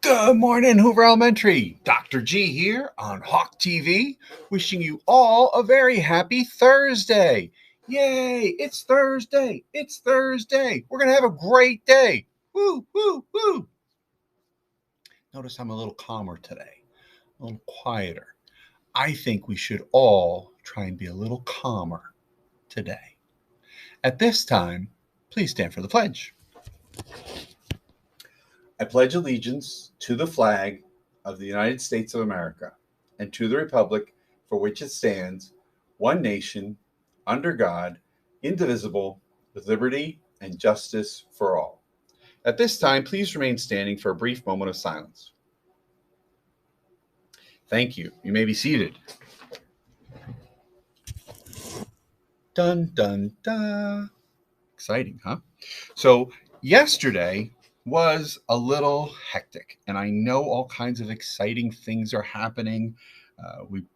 Good morning, Hoover Elementary. Dr. G here on Hawk TV, wishing you all a very happy Thursday. Yay, it's Thursday. It's Thursday. We're going to have a great day. Woo, woo, woo. Notice I'm a little calmer today, a little quieter. I think we should all try and be a little calmer today. At this time, please stand for the pledge. I pledge allegiance to the flag of the United States of America and to the republic for which it stands, one nation, under God, indivisible, with liberty and justice for all. At this time, please remain standing for a brief moment of silence. Thank you. You may be seated. Dun, dun, dun. Exciting, huh? So yesterday was a little hectic, and I know all kinds of exciting things are happening.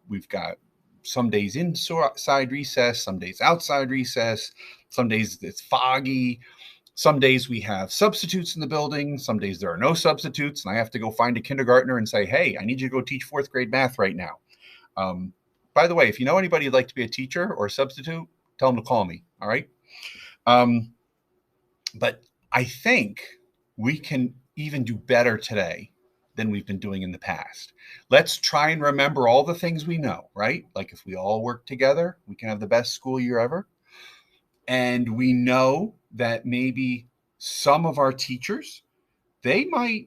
We've got some days inside recess, some days outside recess, some days it's foggy, some days we have substitutes in the building, some days there are no substitutes, and I have to go find a kindergartner and say, hey, I need you to go teach fourth grade math right now. By the way, if you know anybody who'd like to be a teacher or a substitute, tell them to call me, all right? But I think we can even do better today than we've been doing in the past. Let's try and remember all the things we know, right? Like if we all work together, we can have the best school year ever. And we know that maybe some of our teachers, they might,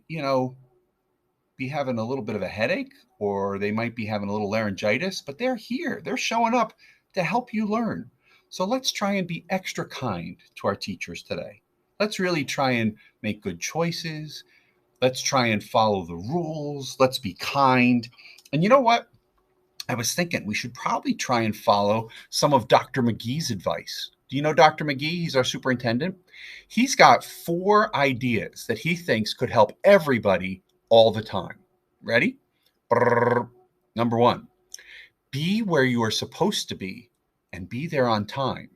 be having a little bit of a headache, or they might be having a little laryngitis, but they're here. They're showing up to help you learn. So let's try and be extra kind to our teachers today. Let's really try and make good choices. Let's try and follow the rules. Let's be kind. And you know what? I was thinking we should probably try and follow some of Dr. McGee's advice. Do you know Dr. McGee? He's our superintendent. He's got 4 ideas that he thinks could help everybody all the time. Ready? Number 1, be where you are supposed to be and be there on time.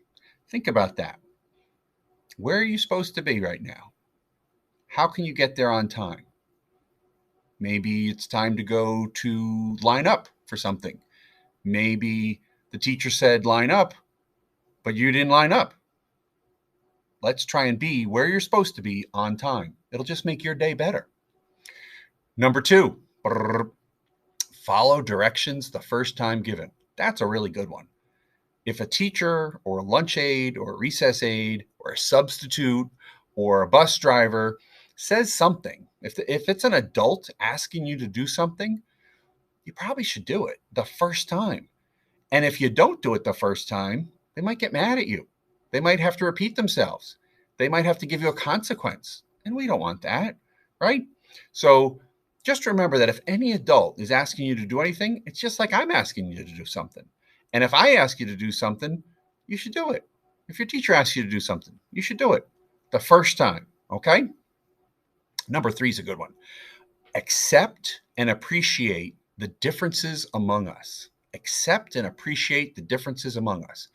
Think about that. Where are you supposed to be right now? How can you get there on time? Maybe it's time to go to line up for something. Maybe the teacher said line up, but you didn't line up. Let's try and be where you're supposed to be on time. It'll just make your day better. Number 2, follow directions the first time given. That's a really good one. If a teacher or a lunch aide or a recess aide or a substitute or a bus driver says something, if it's an adult asking you to do something, you probably should do it the first time. And if you don't do it the first time, they might get mad at you. They might have to repeat themselves. They might have to give you a consequence. And we don't want that, right? So just remember that if any adult is asking you to do anything, it's just like I'm asking you to do something. And if I ask you to do something, you should do it. If your teacher asks you to do something, you should do it the first time, okay? Number 3 is a good one. Accept and appreciate the differences among us. Accept and appreciate the differences among us.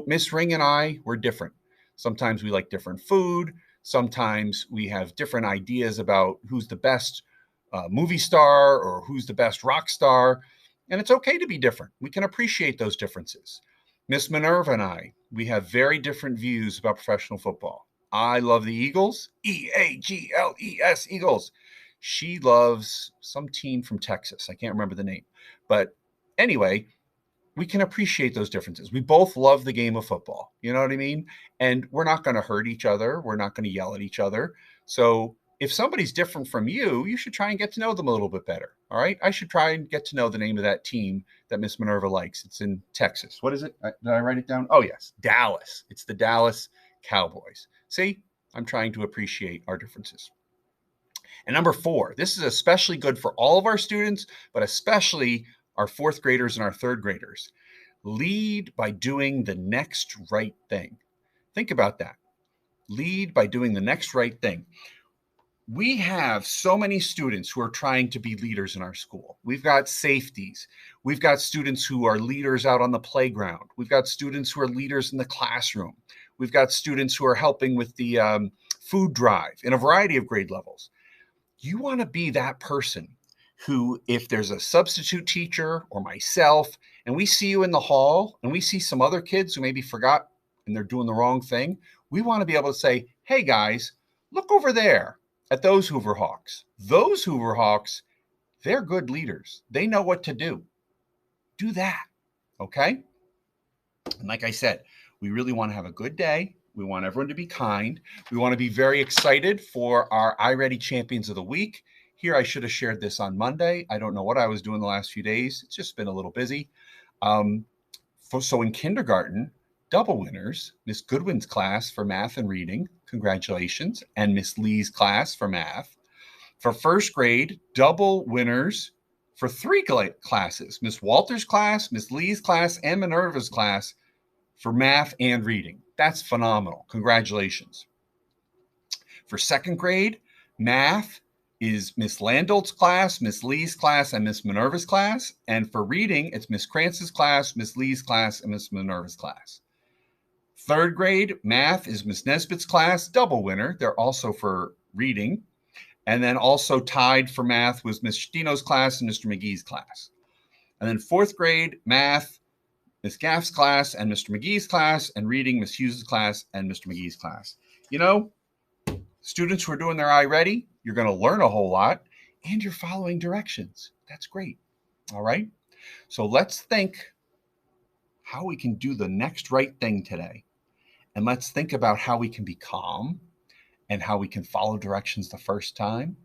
Miss Ring and I, we're different. Sometimes we like different food. Sometimes we have different ideas about who's the best movie star or who's the best rock star. And it's okay to be different. We can appreciate those differences. Miss Minerva and I, we have very different views about professional football. I love the Eagles, Eagles, Eagles. She loves some team from Texas. I can't remember the name. But anyway, we can appreciate those differences. We both love the game of football. You know what I mean? And we're not going to hurt each other. We're not going to yell at each other. So if somebody's different from you, you should try and get to know them a little bit better. All right. I should try and get to know the name of that team that Miss Minerva likes. It's in Texas. What is it? Did I write it down? Oh, yes. Dallas. It's the Dallas Cowboys. See, I'm trying to appreciate our differences. And number 4, this is especially good for all of our students, but especially our 4th graders and our 3rd graders. Lead by doing the next right thing. Think about that. Lead by doing the next right thing. We have so many students who are trying to be leaders in our school. We've got safeties. We've got students who are leaders out on the playground. We've got students who are leaders in the classroom. We've got students who are helping with the food drive in a variety of grade levels. You want to be that person who, if there's a substitute teacher or myself, and we see you in the hall and we see some other kids who maybe forgot and they're doing the wrong thing, we want to be able to say, hey guys, look over there at those Hoover Hawks. Those Hoover Hawks, they're good leaders. They know what to do. Do that. Okay? And like I said, we really want to have a good day. We want everyone to be kind. We want to be very excited for our iReady Champions of the Week. Here, I should have shared this on Monday. I don't know what I was doing the last few days. It's just been a little busy. So in kindergarten, double winners, Miss Goodwin's class for math and reading, congratulations, and Miss Lee's class for math. For first grade, double winners for 3 classes, Miss Walter's class, Miss Lee's class, and Minerva's class for math and reading. That's phenomenal. Congratulations. For second grade, math is Miss Landolt's class, Miss Lee's class, and Miss Minerva's class. And for reading, it's Miss Krantz's class, Miss Lee's class, and Miss Minerva's class. Third grade, math is Miss Nesbitt's class, double winner. They're also for reading. And then also tied for math was Miss Stino's class and Mr. McGee's class. And then fourth grade, math, Miss Gaff's class and Mr. McGee's class, and reading, Miss Hughes' class and Mr. McGee's class. You know, students who are doing their iReady, you're going to learn a whole lot, and you're following directions. That's great. All right. So let's think how we can do the next right thing today. And let's think about how we can be calm and how we can follow directions the first time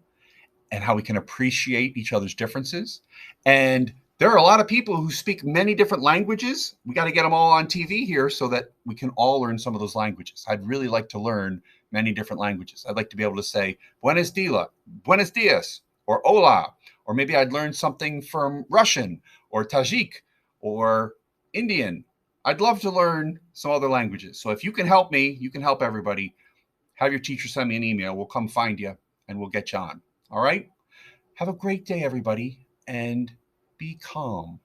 and how we can appreciate each other's differences. And there are a lot of people who speak many different languages. We got to get them all on TV here so that we can all learn some of those languages. I'd really like to learn many different languages. I'd like to be able to say buenos dias, or hola, or maybe I'd learn something from Russian or Tajik or Indian. I'd love to learn some other languages. So if you can help me, you can help everybody. Have your teacher send me an email. We'll come find you and we'll get you on. All right? Have a great day, everybody, and be calm.